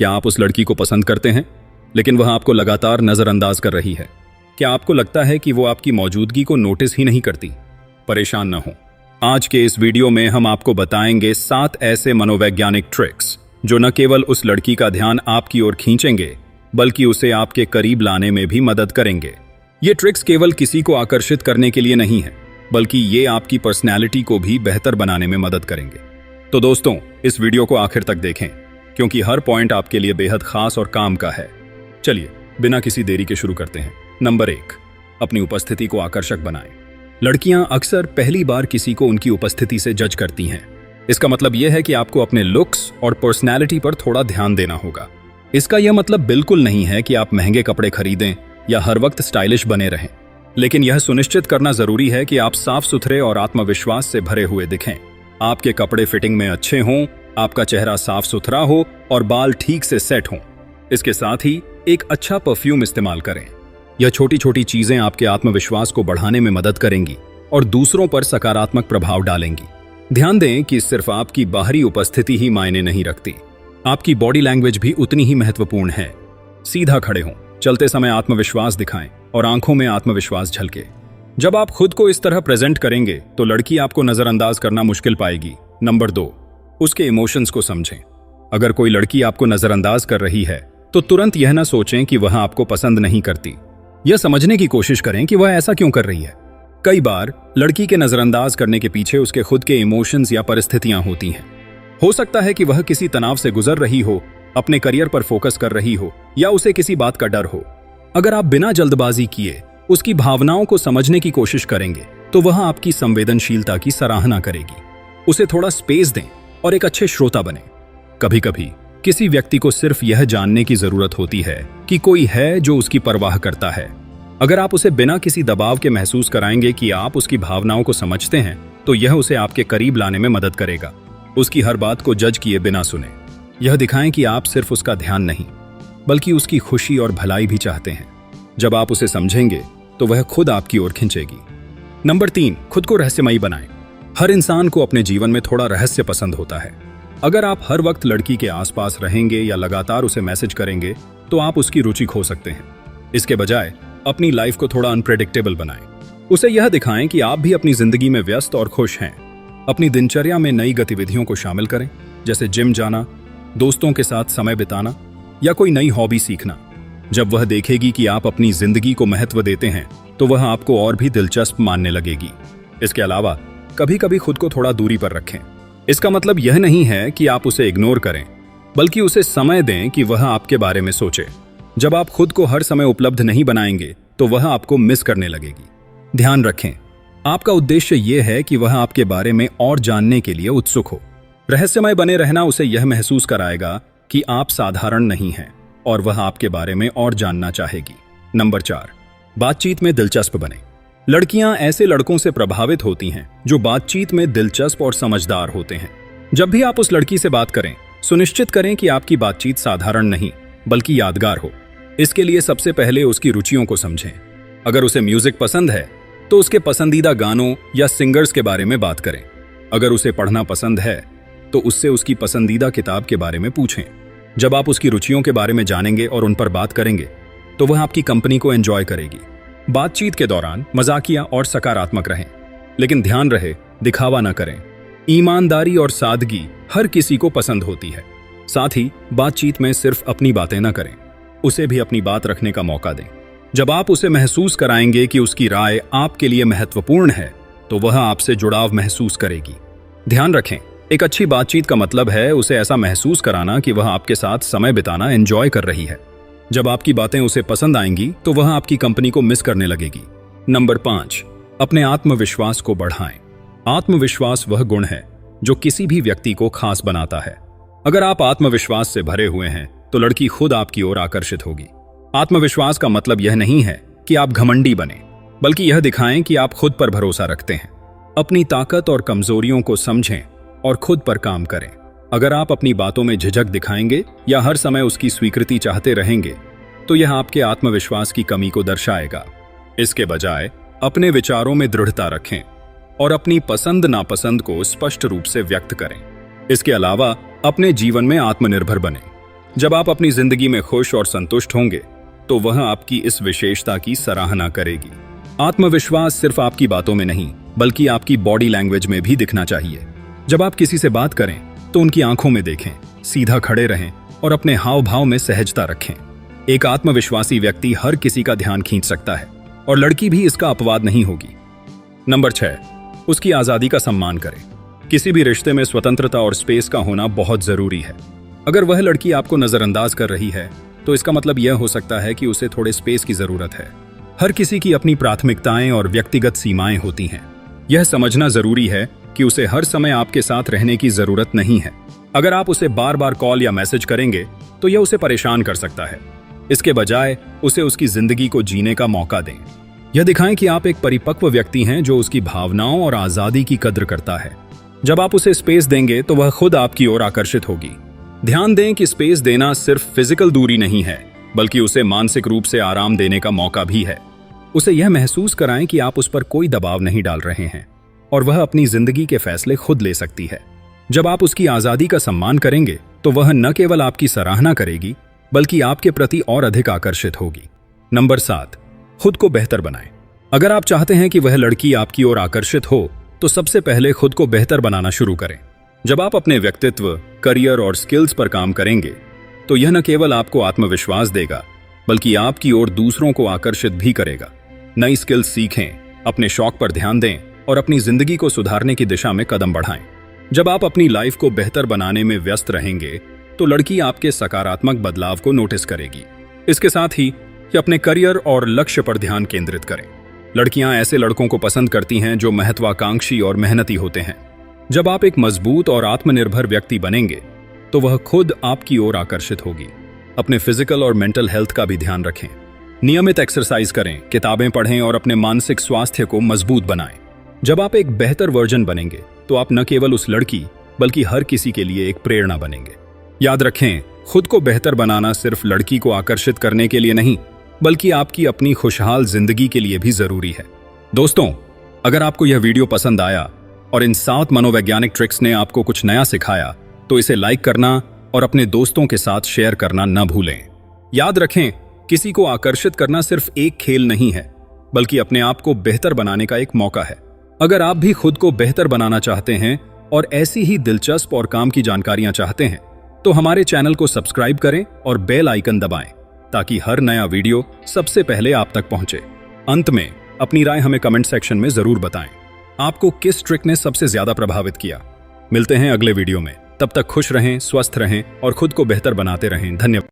क्या आप उस लड़की को पसंद करते हैं, लेकिन वह आपको लगातार नजरअंदाज कर रही है? क्या आपको लगता है कि वो आपकी मौजूदगी को नोटिस ही नहीं करती? परेशान न हो, आज के इस वीडियो में हम आपको बताएंगे 7 ऐसे मनोवैज्ञानिक ट्रिक्स जो न केवल उस लड़की का ध्यान आपकी ओर खींचेंगे, बल्कि उसे आपके करीब लाने में भी मदद करेंगे। ये ट्रिक्स केवल किसी को आकर्षित करने के लिए नहीं है, बल्कि ये आपकी पर्सनैलिटी को भी बेहतर बनाने में मदद करेंगे। तो दोस्तों, इस वीडियो को आखिर तक देखें, क्योंकि हर पॉइंट आपके लिए बेहद खास और काम का है। चलिए बिना किसी देरी के शुरू करते हैं। नंबर 1, अपनी उपस्थिति को आकर्षक बनाएं। लड़कियां अक्सर पहली बार किसी को उनकी उपस्थिति से जज करती हैं। इसका मतलब यह है कि आपको अपने लुक्स और पर्सनैलिटी पर थोड़ा ध्यान देना होगा। इसका यह मतलब बिल्कुल नहीं है कि आप महंगे कपड़े खरीदें या हर वक्त स्टाइलिश बने रहें, लेकिन यह सुनिश्चित करना जरूरी है कि आप साफ सुथरे और आत्मविश्वास से भरे हुए दिखें। आपके कपड़े फिटिंग में अच्छे हों, आपका चेहरा साफ सुथरा हो और बाल ठीक से सेट हों। इसके साथ ही एक अच्छा परफ्यूम इस्तेमाल करें। यह छोटी छोटी चीजें आपके आत्मविश्वास को बढ़ाने में मदद करेंगी और दूसरों पर सकारात्मक प्रभाव डालेंगी। ध्यान दें कि सिर्फ आपकी बाहरी उपस्थिति ही मायने नहीं रखती, आपकी बॉडी लैंग्वेज भी उतनी ही महत्वपूर्ण है। सीधा खड़े हों, चलते समय आत्मविश्वास दिखाएं और आंखों में आत्मविश्वास झलके। जब आप खुद को इस तरह प्रेजेंट करेंगे तो लड़की आपको नजरअंदाज करना मुश्किल पाएगी। नंबर 2, उसके इमोशंस को समझें। अगर कोई लड़की आपको नजरअंदाज कर रही है तो तुरंत यह ना सोचें कि वह आपको पसंद नहीं करती। यह समझने की कोशिश करें कि वह ऐसा क्यों कर रही है। कई बार लड़की के नजरअंदाज करने के पीछे उसके खुद के इमोशंस या परिस्थितियां होती हैं। हो सकता है कि वह किसी तनाव से गुजर रही हो, अपने करियर पर फोकस कर रही हो, या उसे किसी बात का डर हो। अगर आप बिना जल्दबाजी किए उसकी भावनाओं को समझने की कोशिश करेंगे तो वह आपकी संवेदनशीलता की सराहना करेगी। उसे थोड़ा स्पेस दें और एक अच्छे श्रोता बने। कभी कभी किसी व्यक्ति को सिर्फ यह जानने की जरूरत होती है कि कोई है जो उसकी परवाह करता है। अगर आप उसे बिना किसी दबाव के महसूस कराएंगे कि आप उसकी भावनाओं को समझते हैं, तो यह उसे आपके करीब लाने में मदद करेगा। उसकी हर बात को जज किए बिना सुने। यह दिखाएं कि आप सिर्फ उसका ध्यान नहीं, बल्कि उसकी खुशी और भलाई भी चाहते हैं। जब आप उसे समझेंगे तो वह खुद आपकी ओर खींचेगी। नंबर 3, खुद को रहस्यमयी बनाएं। हर इंसान को अपने जीवन में थोड़ा रहस्य पसंद होता है। अगर आप हर वक्त लड़की के आसपास रहेंगे या लगातार उसे मैसेज करेंगे तो आप उसकी रुचि खो सकते हैं। इसके बजाय अपनी लाइफ को थोड़ा अनप्रेडिक्टेबल बनाएं। उसे यह दिखाएं कि आप भी अपनी जिंदगी में व्यस्त और खुश हैं। अपनी दिनचर्या में नई गतिविधियों को शामिल करें, जैसे जिम जाना, दोस्तों के साथ समय बिताना या कोई नई हॉबी सीखना। जब वह देखेगी कि आप अपनी जिंदगी को महत्व देते हैं तो वह आपको और भी दिलचस्प मानने लगेगी। इसके अलावा कभी कभी खुद को थोड़ा दूरी पर रखें। इसका मतलब यह नहीं है कि आप उसे इग्नोर करें, बल्कि उसे समय दें कि वह आपके बारे में सोचे। जब आप खुद को हर समय उपलब्ध नहीं बनाएंगे तो वह आपको मिस करने लगेगी। ध्यान रखें, आपका उद्देश्य यह है कि वह आपके बारे में और जानने के लिए उत्सुक हो। रहस्यमय बने रहना उसे यह महसूस कराएगा कि आप साधारण नहीं हैं और वह आपके बारे में और जानना चाहेगी। नंबर 4, बातचीत में दिलचस्प बने। लड़कियां ऐसे लड़कों से प्रभावित होती हैं जो बातचीत में दिलचस्प और समझदार होते हैं। जब भी आप उस लड़की से बात करें, सुनिश्चित करें कि आपकी बातचीत साधारण नहीं बल्कि यादगार हो। इसके लिए सबसे पहले उसकी रुचियों को समझें। अगर उसे म्यूजिक पसंद है तो उसके पसंदीदा गानों या सिंगर्स के बारे में बात करें। अगर उसे पढ़ना पसंद है तो उससे उसकी पसंदीदा किताब के बारे में पूछें। जब आप उसकी रुचियों के बारे में जानेंगे और उन पर बात करेंगे तो वह आपकी कंपनी को एंजॉय करेगी। बातचीत के दौरान मजाकिया और सकारात्मक रहें, लेकिन ध्यान रहे दिखावा न करें। ईमानदारी और सादगी हर किसी को पसंद होती है। साथ ही बातचीत में सिर्फ अपनी बातें न करें, उसे भी अपनी बात रखने का मौका दें। जब आप उसे महसूस कराएंगे कि उसकी राय आपके लिए महत्वपूर्ण है तो वह आपसे जुड़ाव महसूस करेगी। ध्यान रखें, एक अच्छी बातचीत का मतलब है उसे ऐसा महसूस कराना कि वह आपके साथ समय बिताना एंजॉय कर रही है। जब आपकी बातें उसे पसंद आएंगी तो वह आपकी कंपनी को मिस करने लगेगी। नंबर 5, अपने आत्मविश्वास को बढ़ाएं। आत्मविश्वास वह गुण है जो किसी भी व्यक्ति को खास बनाता है। अगर आप आत्मविश्वास से भरे हुए हैं तो लड़की खुद आपकी ओर आकर्षित होगी। आत्मविश्वास का मतलब यह नहीं है कि आप घमंडी बने, बल्कि यह दिखाएं कि आप खुद पर भरोसा रखते हैं। अपनी ताकत और कमजोरियों को समझें और खुद पर काम करें। अगर आप अपनी बातों में झिझक दिखाएंगे या हर समय उसकी स्वीकृति चाहते रहेंगे तो यह आपके आत्मविश्वास की कमी को दर्शाएगा। इसके बजाय अपने विचारों में दृढ़ता रखें और अपनी पसंद नापसंद को स्पष्ट रूप से व्यक्त करें। इसके अलावा अपने जीवन में आत्मनिर्भर बनें। जब आप अपनी जिंदगी में खुश और संतुष्ट होंगे तो वह आपकी इस विशेषता की सराहना करेगी। आत्मविश्वास सिर्फ आपकी बातों में नहीं बल्कि आपकी बॉडी लैंग्वेज में भी दिखना चाहिए। जब आप किसी से बात करें तो उनकी आंखों में देखें, सीधा खड़े रहें और अपने हाव भाव में सहजता रखें। एक आत्मविश्वासी व्यक्ति हर किसी का ध्यान खींच सकता है और लड़की भी इसका अपवाद नहीं होगी। नंबर 6, उसकी आजादी का सम्मान करें। किसी भी रिश्ते में स्वतंत्रता और स्पेस का होना बहुत जरूरी है। अगर वह लड़की आपको नजरअंदाज कर रही है तो इसका मतलब यह हो सकता है कि उसे थोड़े स्पेस की जरूरत है। हर किसी की अपनी प्राथमिकताएं और व्यक्तिगत सीमाएं होती हैं। यह समझना जरूरी है कि उसे हर समय आपके साथ रहने की जरूरत नहीं है। अगर आप उसे बार बार कॉल या मैसेज करेंगे तो यह उसे परेशान कर सकता है। इसके बजाय उसे उसकी जिंदगी को जीने का मौका दें। यह दिखाएं कि आप एक परिपक्व व्यक्ति हैं जो उसकी भावनाओं और आजादी की कद्र करता है। जब आप उसे स्पेस देंगे तो वह खुद आपकी ओर आकर्षित होगी। ध्यान दें कि स्पेस देना सिर्फ फिजिकल दूरी नहीं है बल्कि उसे मानसिक रूप से आराम देने का मौका भी है। उसे यह महसूस कराएं कि आप उस पर कोई दबाव नहीं डाल रहे हैं और वह अपनी जिंदगी के फैसले खुद ले सकती है। जब आप उसकी आजादी का सम्मान करेंगे तो वह न केवल आपकी सराहना करेगी बल्कि आपके प्रति और अधिक आकर्षित होगी। नंबर 7, खुद को बेहतर बनाएं। अगर आप चाहते हैं कि वह लड़की आपकी ओर आकर्षित हो तो सबसे पहले खुद को बेहतर बनाना शुरू करें। जब आप अपने व्यक्तित्व, करियर और स्किल्स पर काम करेंगे तो यह न केवल आपको आत्मविश्वास देगा बल्कि आपकी ओर दूसरों को आकर्षित भी करेगा। नई स्किल्स सीखें, अपने शौक पर ध्यान दें और अपनी जिंदगी को सुधारने की दिशा में कदम बढ़ाएं। जब आप अपनी लाइफ को बेहतर बनाने में व्यस्त रहेंगे तो लड़की आपके सकारात्मक बदलाव को नोटिस करेगी। इसके साथ ही अपने करियर और लक्ष्य पर ध्यान केंद्रित करें। लड़कियां ऐसे लड़कों को पसंद करती हैं जो महत्वाकांक्षी और मेहनती होते हैं। जब आप एक मजबूत और आत्मनिर्भर व्यक्ति बनेंगे तो वह खुद आपकी ओर आकर्षित होगी। अपने फिजिकल और मेंटल हेल्थ का भी ध्यान रखें। नियमित एक्सरसाइज करें, किताबें पढ़ें और अपने मानसिक स्वास्थ्य को मजबूत बनाएं। जब आप एक बेहतर वर्जन बनेंगे तो आप न केवल उस लड़की बल्कि हर किसी के लिए एक प्रेरणा बनेंगे। याद रखें, खुद को बेहतर बनाना सिर्फ लड़की को आकर्षित करने के लिए नहीं बल्कि आपकी अपनी खुशहाल जिंदगी के लिए भी जरूरी है। दोस्तों, अगर आपको यह वीडियो पसंद आया और इन 7 मनोवैज्ञानिक ट्रिक्स ने आपको कुछ नया सिखाया तो इसे लाइक करना और अपने दोस्तों के साथ शेयर करना न भूलें। याद रखें, किसी को आकर्षित करना सिर्फ एक खेल नहीं है बल्कि अपने आप को बेहतर बनाने का एक मौका है। अगर आप भी खुद को बेहतर बनाना चाहते हैं और ऐसी ही दिलचस्प और काम की जानकारियां चाहते हैं तो हमारे चैनल को सब्सक्राइब करें और बेल आइकन दबाएं ताकि हर नया वीडियो सबसे पहले आप तक पहुंचे। अंत में अपनी राय हमें कमेंट सेक्शन में जरूर बताएं। आपको किस ट्रिक ने सबसे ज्यादा प्रभावित किया? मिलते हैं अगले वीडियो में। तब तक खुश रहें, स्वस्थ रहें और खुद को बेहतर बनाते रहें। धन्यवाद।